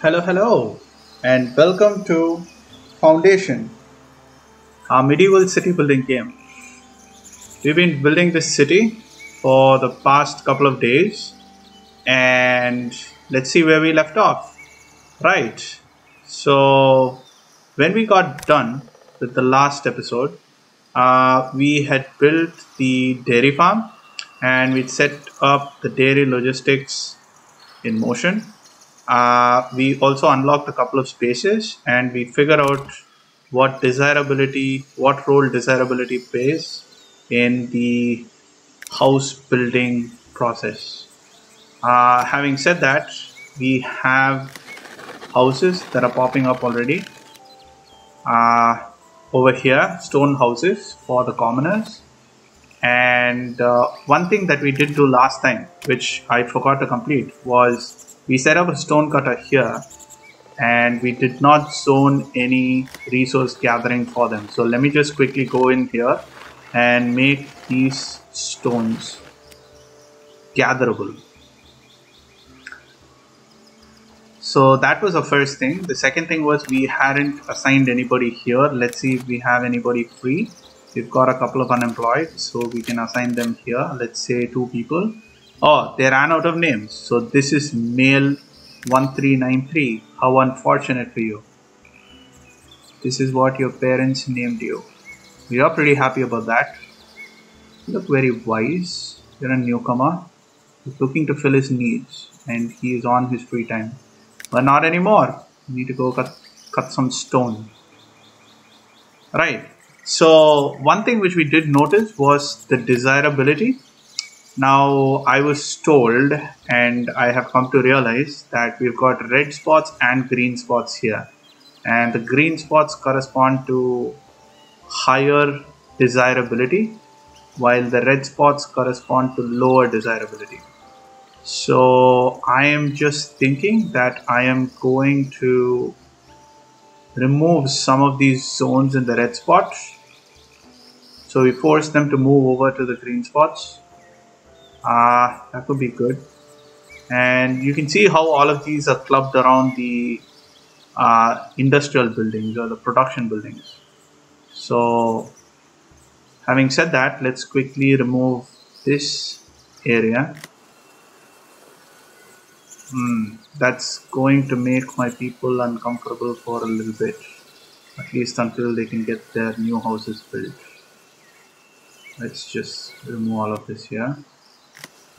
Hello, and welcome to Foundation, our medieval city building game. We've been building this city for the past couple of days, and let's see where we left off. Right, so when we got done with the last episode, we had built the dairy farm and we'd set up the dairy logistics in motion. We also unlocked a couple of spaces and we figured out what role desirability plays in the house building process. Having said that, we have houses that are popping up already. Over here, stone houses for the commoners. And one thing that we did do last time, which I forgot to complete, was we set up a stone cutter here and we did not zone any resource gathering for them. So let me just quickly go in here and make these stones gatherable. So that was the first thing. The second thing was we hadn't assigned anybody here. Let's see if we have anybody free. We've got a couple of unemployed, so we can assign them here. Let's say 2 people. Oh, they ran out of names. So this is male 1393. How unfortunate for you. This is what your parents named you. We are pretty happy about that. You look very wise. You're a newcomer. He's looking to fill his needs and he is on his free time. But not anymore. You need to go cut some stone. Right. So one thing which we did notice was the desirability. Now I was told, and I have come to realize, that we've got red spots and green spots here. And the green spots correspond to higher desirability, while the red spots correspond to lower desirability. So I am just thinking that I am going to remove some of these zones in the red spots. So we force them to move over to the green spots. That would be good. And you can see how all of these are clubbed around the industrial buildings or the production buildings. So having said that, let's quickly remove this area. That's going to make my people uncomfortable for a little bit, at least until they can get their new houses built. Let's just remove all of this here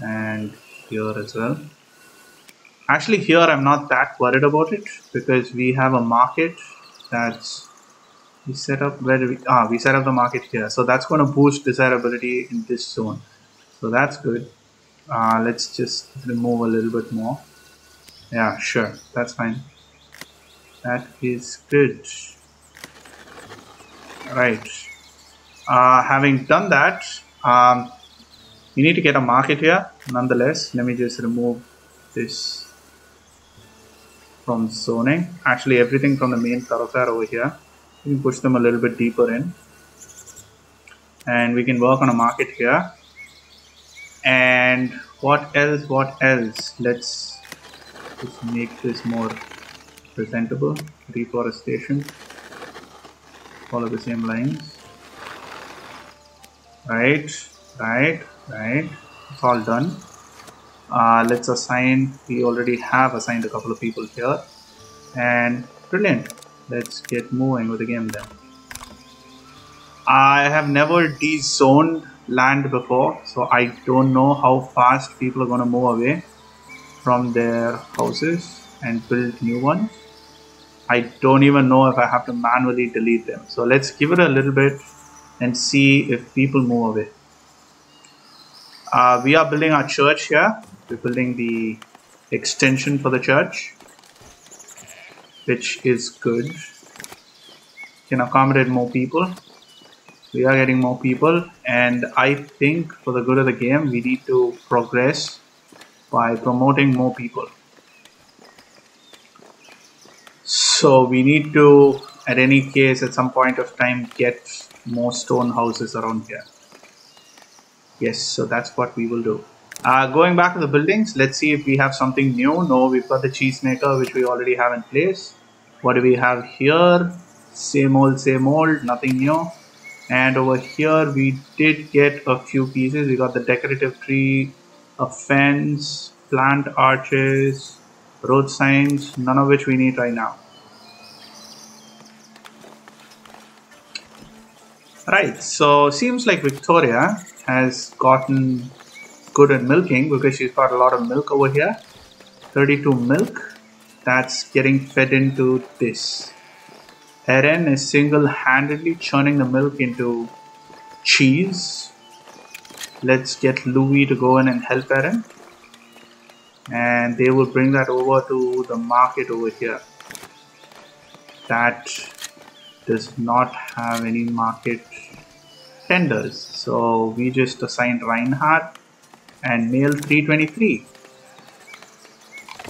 and here as well. Actually, here I'm not that worried about it because we have a market that's we set up. Where do we set up the market here, so that's going to boost desirability in this zone, so that's good. Let's just remove a little bit more. Yeah, sure, that's fine. That is good. Right. Having done that, we need to get a market here. Nonetheless, let me just remove this from zoning. Actually, everything from the main thoroughfare over here. We can push them a little bit deeper in. And we can work on a market here. And what else? Let's just make this more presentable. Reforestation. Follow the same lines. Right. It's all done. Let's assign. We already have assigned a couple of people here. And brilliant. Let's get moving with the game then. I have never de-zoned land before, so I don't know how fast people are going to move away from their houses and build new ones. I don't even know if I have to manually delete them. So let's give it a little bit and see if people move away. We are building our church here. We're building the extension for the church, which is good. Can accommodate more people. We are getting more people, and I think for the good of the game, we need to progress by promoting more people. So we need to, at any case, at some point of time, get more stone houses around here. Yes, so that's what we will do. Going back to the buildings, let's see if we have something new. No, we've got the cheese maker, which we already have in place. What do we have here? Same old, nothing new. And over here, we did get a few pieces. We got the decorative tree, a fence, plant arches, road signs, none of which we need right now. Right, so seems like Victoria has gotten good at milking because she's got a lot of milk over here. 32 milk, that's getting fed into this. Erin is single-handedly churning the milk into cheese. Let's get Louis to go in and help Erin. And they will bring that over to the market over here. That does not have any market tenders. So we just assigned Reinhardt and male 323.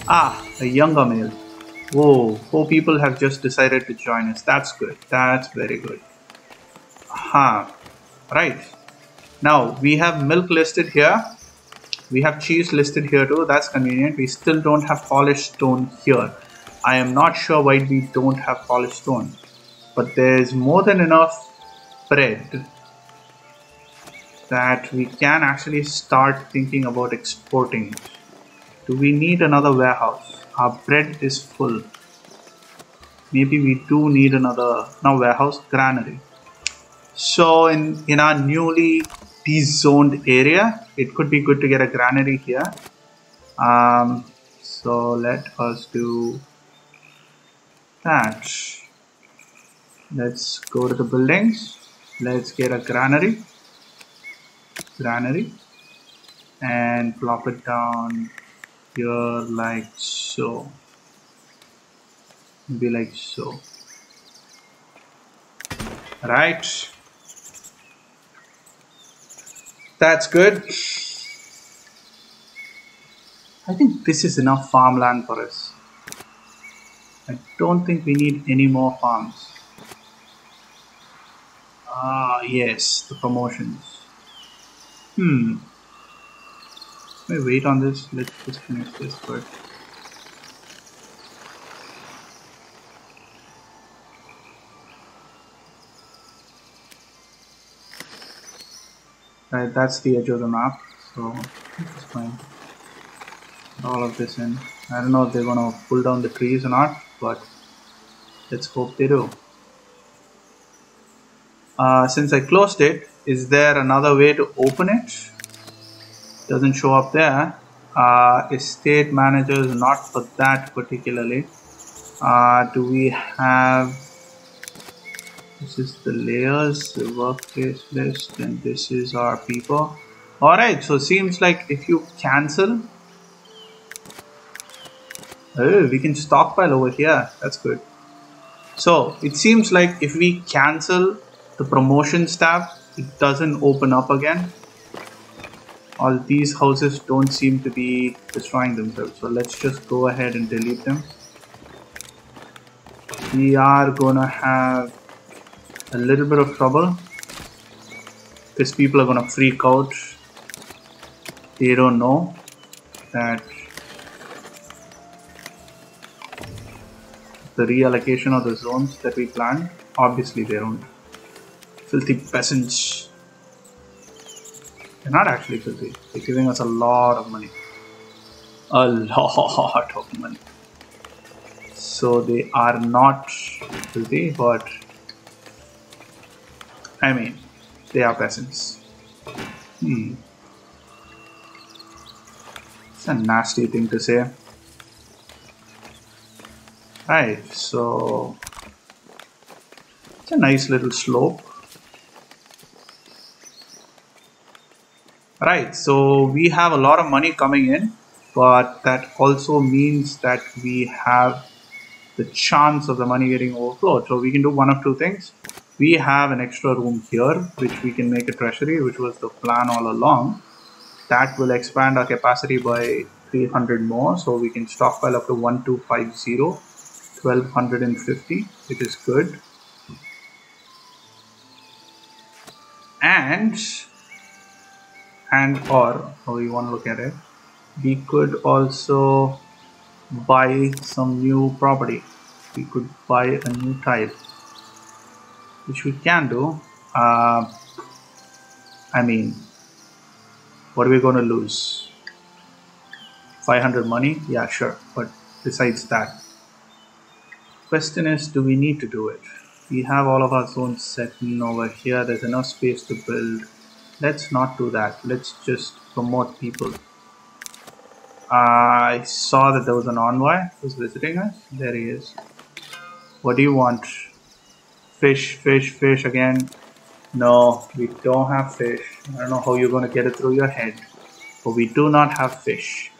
Ah, a younger male. Whoa, 4 people have just decided to join us. That's good. That's very good. Aha. Right. Now we have milk listed here. We have cheese listed here too. That's convenient. We still don't have polished stone here. I am not sure why we don't have polished stone. But there's more than enough bread that we can actually start thinking about exporting it. Do we need another warehouse? Our bread is full. Maybe we do need another, not warehouse, granary. So in our newly de-zoned area, it could be good to get a granary here. So let us do that. Let's go to the buildings. Let's get a granary. And plop it down here like so. Maybe like so. Right. That's good. I think this is enough farmland for us. I don't think we need any more farms. Yes, the promotions. Let me wait on this. Let's just finish this first. Right, that's the edge of the map, so it's fine. Put all of this in. I don't know if they're gonna pull down the trees or not, but let's hope they do. Since I closed it, is there another way to open it? Doesn't show up there. Estate managers, not for that particularly. Do we have... This is the layers, the workplace list, and this is our people. Alright, so seems like if you cancel... Oh, we can stockpile over here. That's good. So, it seems like if we cancel the promotions tab, it doesn't open up again. All these houses don't seem to be destroying themselves. So let's just go ahead and delete them. We are gonna have a little bit of trouble because people are gonna freak out. They don't know that the reallocation of the zones that we planned. Obviously they don't. Filthy peasants. They're not actually filthy. They're giving us a lot of money. A lot of money. So they are not filthy, but I mean, they are peasants. It's a nasty thing to say. Right, so it's a nice little slope. Right, so we have a lot of money coming in, but that also means that we have the chance of the money getting overflowed. So we can do one of two things. We have an extra room here, which we can make a treasury, which was the plan all along. That will expand our capacity by 300 more, so we can stockpile up to 1250, 1250, which is good. And and or how you want to look at it, we could also buy some new property. We could buy a new tile, which we can do. I mean, what are we going to lose? 500 money? Yeah, sure. But besides that, question is, do we need to do it? We have all of our zones set in over here. There's enough space to build. Let's not do that. Let's just promote people. I saw that there was an envoy who's visiting us. There he is. What do you want? Fish, fish, fish again. No, we don't have fish. I don't know how you're going to get it through your head, but we do not have fish.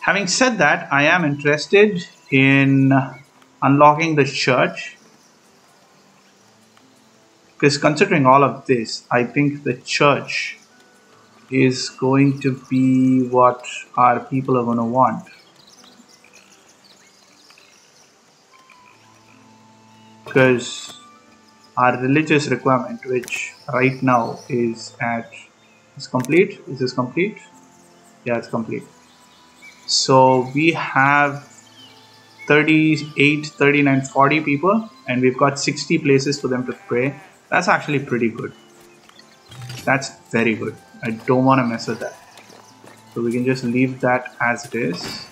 Having said that, I am interested in unlocking the church, because considering all of this, I think the church is going to be what our people are going to want. Because our religious requirement, which right now is complete. Is this complete? Yeah, it's complete. So we have 38, 39, 40 people, and we've got 60 places for them to pray. That's actually pretty good. That's very good. I don't want to mess with that. So we can just leave that as it is.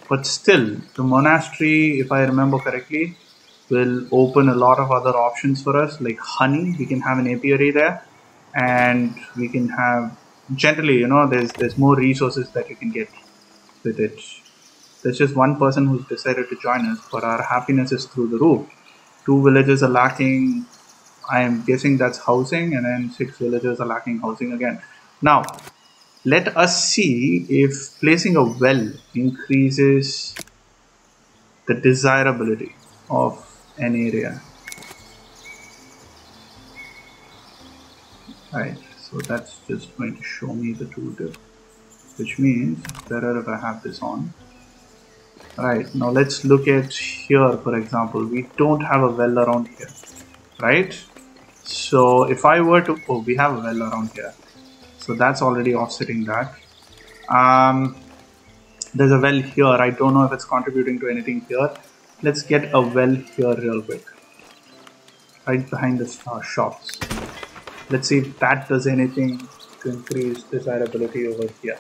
But still, the monastery, if I remember correctly, will open a lot of other options for us, like honey. We can have an apiary there, and we can have, generally, you know, there's more resources that you can get with it. There's just one person who's decided to join us, but our happiness is through the roof. 2 villages are lacking. I am guessing that's housing, and then 6 villages are lacking housing again. Now, let us see if placing a well increases the desirability of an area. Right, so that's just going to show me the tooltip, which means it's better if I have this on. Right, now let's look at here, for example. We don't have a well around here, right? So if I were to, oh, we have a well around here. So that's already offsetting that. There's a well here. I don't know if it's contributing to anything here. Let's get a well here real quick. Right behind the shops. Let's see if that does anything to increase desirability over here.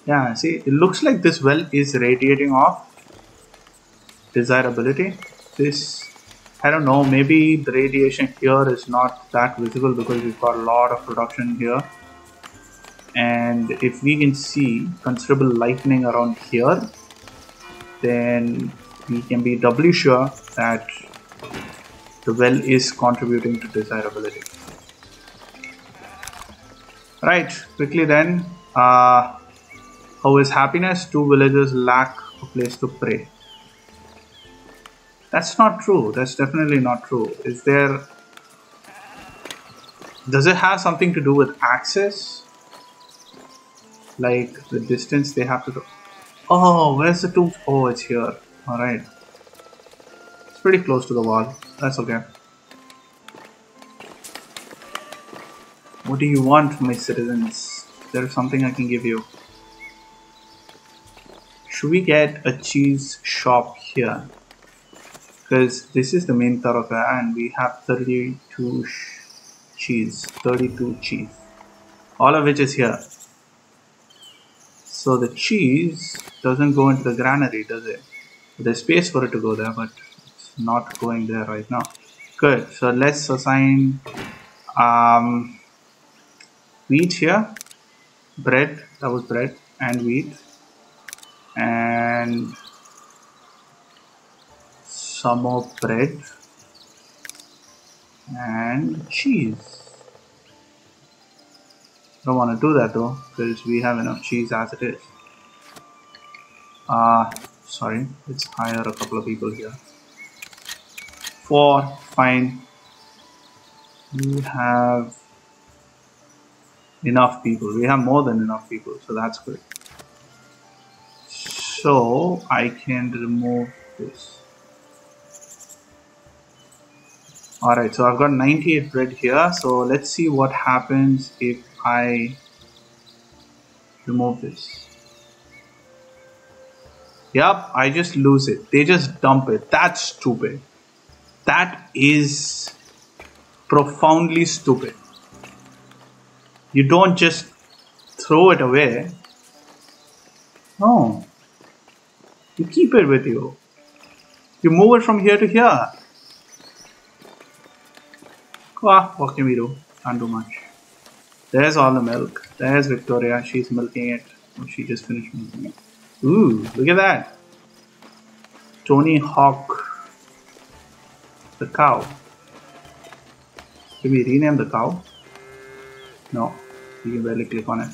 Yeah, see, it looks like this well is radiating off desirability. This, I don't know, maybe the radiation here is not that visible because we've got a lot of production here. And if we can see considerable lightning around here, then we can be doubly sure that the well is contributing to desirability. Right, quickly then, how is happiness? 2 villagers lack a place to pray. That's not true. That's definitely not true. Is there... Does it have something to do with access? Like the distance they have to go? Oh, where's the tomb? Oh, it's here. Alright. It's pretty close to the wall. That's okay. What do you want, my citizens? There's something I can give you. Should we get a cheese shop here? Because this is the main thoroughfare and we have 32 cheese. All of which is here. So the cheese doesn't go into the granary, does it? There's space for it to go there, but it's not going there right now. Good. So let's assign wheat here. Bread. That was bread and wheat. And some more bread and cheese. Don't want to do that though because we have enough cheese as it is. Sorry, let's hire a couple of people here. 4, fine. We have enough people. We have more than enough people, so that's good. So I can remove this. Alright, so I've got 98 bread here. So let's see what happens if I remove this. Yep, I just lose it. They just dump it. That's stupid. That is profoundly stupid. You don't just throw it away. No. You keep it with you. You move it from here to here. What can we do? Can't do much. There's all the milk. There's Victoria. She's milking it. Oh, she just finished milking it. Ooh, look at that. Tony Hawk. The cow. Can we rename the cow? No. You can barely click on it.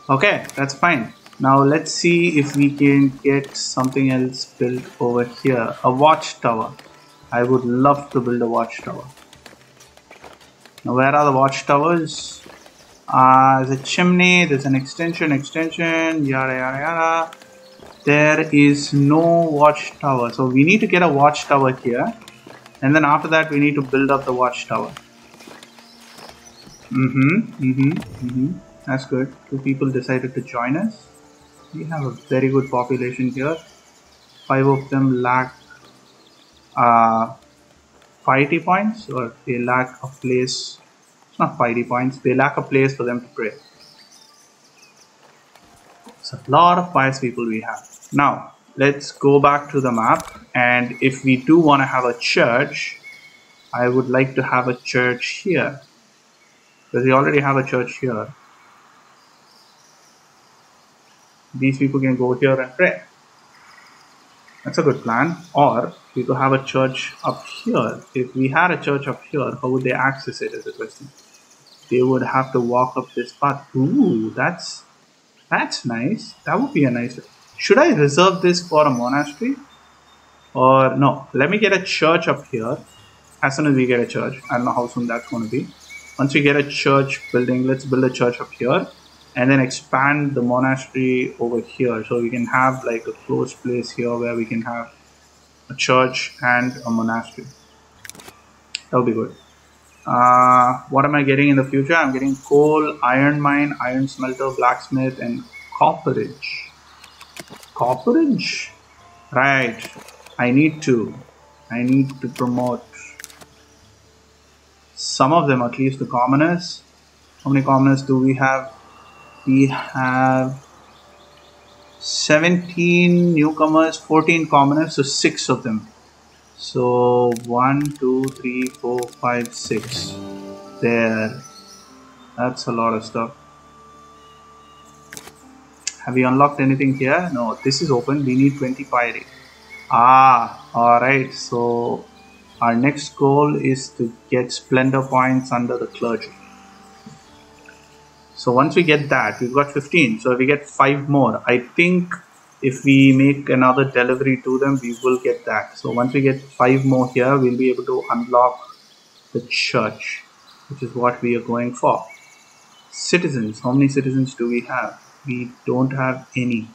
Okay, that's fine. Now let's see if we can get something else built over here. A watchtower. I would love to build a watchtower. Now where are the watchtowers? There's a chimney, there's an extension, yada yada yada. There is no watchtower. So we need to get a watchtower here. And then after that we need to build up the watchtower. That's good. 2 people decided to join us. We have a very good population here. 5 of them lack piety points, or they lack a place. It's not piety points, they lack a place for them to pray. It's a lot of pious people we have. Now let's go back to the map, and if we do want to have a church, I would like to have a church here, because we already have a church here. These people can go here and pray. That's a good plan. Or we could have a church up here. If we had a church up here, how would they access it is the question. They would have to walk up this path. Ooh, that's nice. That would be a nice. Should I reserve this for a monastery? Or no, let me get a church up here. As soon as we get a church, I don't know how soon that's going to be. Once we get a church building, let's build a church up here. And then expand the monastery over here, so we can have like a closed place here where we can have a church and a monastery. That'll be good. What am I getting in the future? I'm getting coal, iron mine, iron smelter, blacksmith, and copperage. Copperage? Right. I need to promote some of them, at least the commoners. How many commoners do we have? We have 17 newcomers, 14 commoners, so 6 of them. So 1, 2, 3, 4, 5, 6. There. That's a lot of stuff. Have we unlocked anything here? No, this is open. We need 20 piety. Alright. So our next goal is to get splendor points under the clergy. So once we get that, we've got 15. So if we get 5 more, I think if we make another delivery to them, we will get that. So once we get 5 more here, we'll be able to unlock the church, which is what we are going for. Citizens. How many citizens do we have? We don't have any.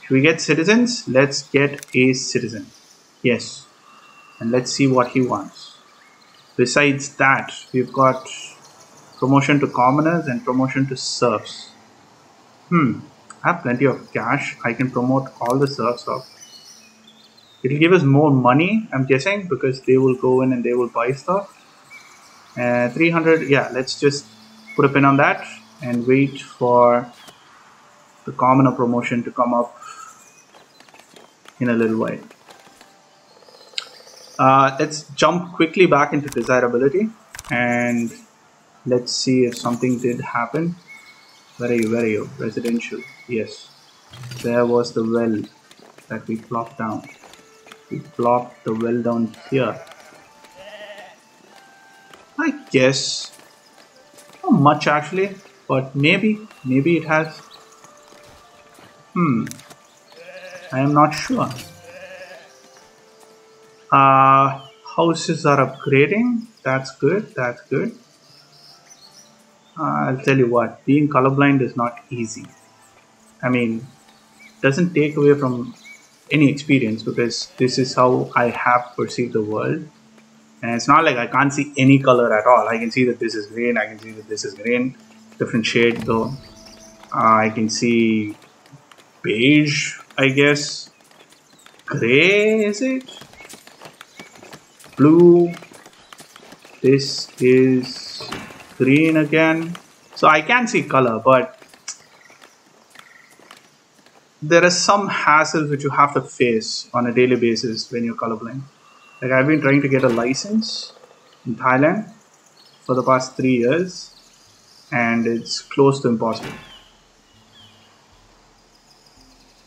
Should we get citizens? Let's get a citizen. Yes. And let's see what he wants. Besides that, we've got promotion to commoners and promotion to serfs. I have plenty of cash. I can promote all the serfs up. It'll give us more money, I'm guessing, because they will go in and they will buy stuff. 300, yeah, let's just put a pin on that and wait for the commoner promotion to come up in a little while. Let's jump quickly back into desirability and let's see if something did happen. Where are you? Residential. Yes. There was the well that we plopped down. We plopped the well down here. I guess not much actually, but maybe it has. I am not sure. Houses are upgrading. That's good. I'll tell you what, being colorblind is not easy. I mean, doesn't take away from any experience, because this is how I have perceived the world. And it's not like I can't see any color at all. I can see that this is green, I can see that this is green, different shade though. I can see beige, I guess. Gray, is it? Blue. This is green again. So I can see color, but there are some hassles which you have to face on a daily basis when you're colorblind. Like, I've been trying to get a license in Thailand for the past 3 years, and it's close to impossible.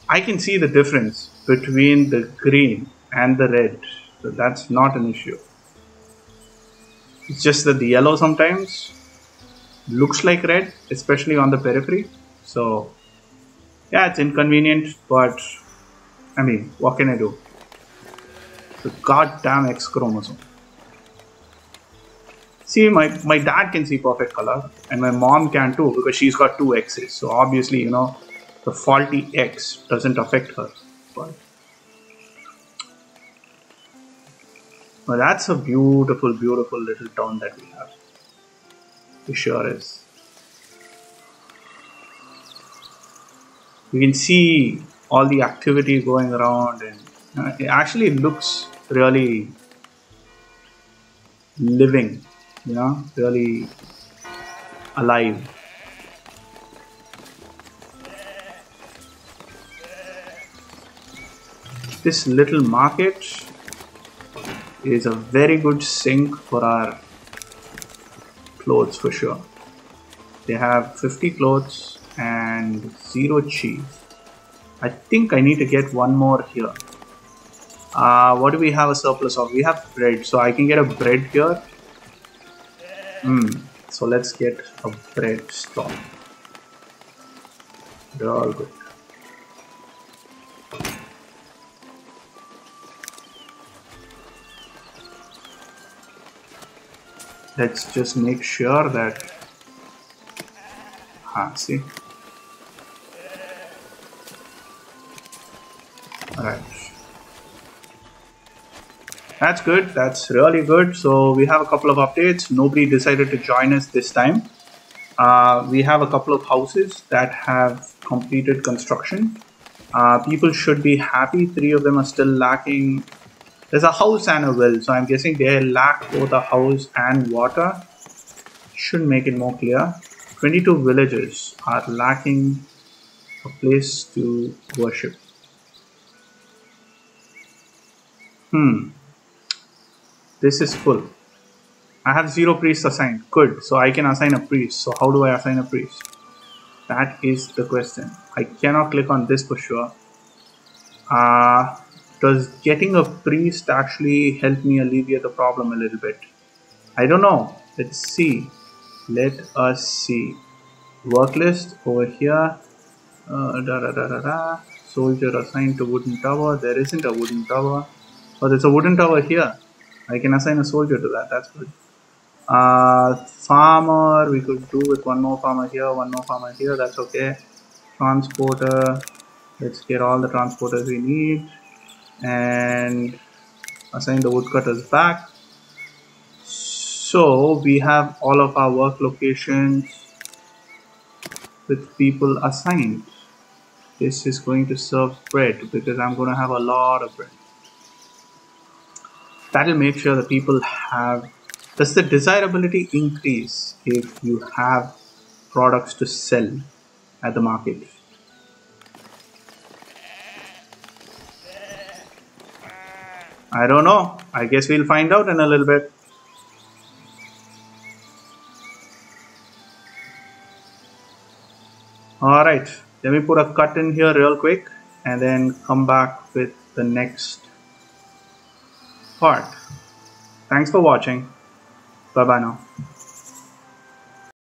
I can see the difference between the green and the red, so that's not an issue. It's just that the yellow sometimes looks like red, especially on the periphery. So yeah, it's inconvenient, but I mean, what can I do? The goddamn X chromosome. See, my dad can see perfect color, and my mom can too, because she's got 2 X's. So obviously, you know, the faulty X doesn't affect her. But that's a beautiful, beautiful little town that we have. It sure is. You can see all the activity going around, and it actually looks really living, you know, really alive. This little market is a very good sink for our clothes for sure. They have 50 clothes and 0 cheese. I think I need to get one more here. What do we have a surplus of? We have bread, so I can get a bread here. So let's get a bread stall. They're all good. Let's just make sure that see. Alright. That's good. That's really good. So we have a couple of updates. Nobody decided to join us this time. We have a couple of houses that have completed construction. People should be happy. 3 of them are still lacking. There's a house and a well, so I'm guessing they lack both a house and water. Should make it more clear. 22 villagers are lacking a place to worship. This is full. I have 0 priests assigned. Good. So I can assign a priest. So how do I assign a priest? That is the question. I cannot click on this for sure. Does getting a priest actually help me alleviate the problem a little bit? I don't know. Let's see. Let us see. Work list over here. Soldier assigned to wooden tower. There isn't a wooden tower. Oh, there's a wooden tower here. I can assign a soldier to that. That's good. Farmer. We could do with one more farmer here, one more farmer here. That's okay. Transporter. Let's get all the transporters we need. And assign the woodcutters back. So we have all of our work locations with people assigned. This is going to serve bread because I'm going to have a lot of bread. That will make sure that people have. Does the desirability increase if you have products to sell at the market? I don't know. I guess we'll find out in a little bit. Alright, let me put a cut in here real quick and then come back with the next part. Thanks for watching. Bye bye now.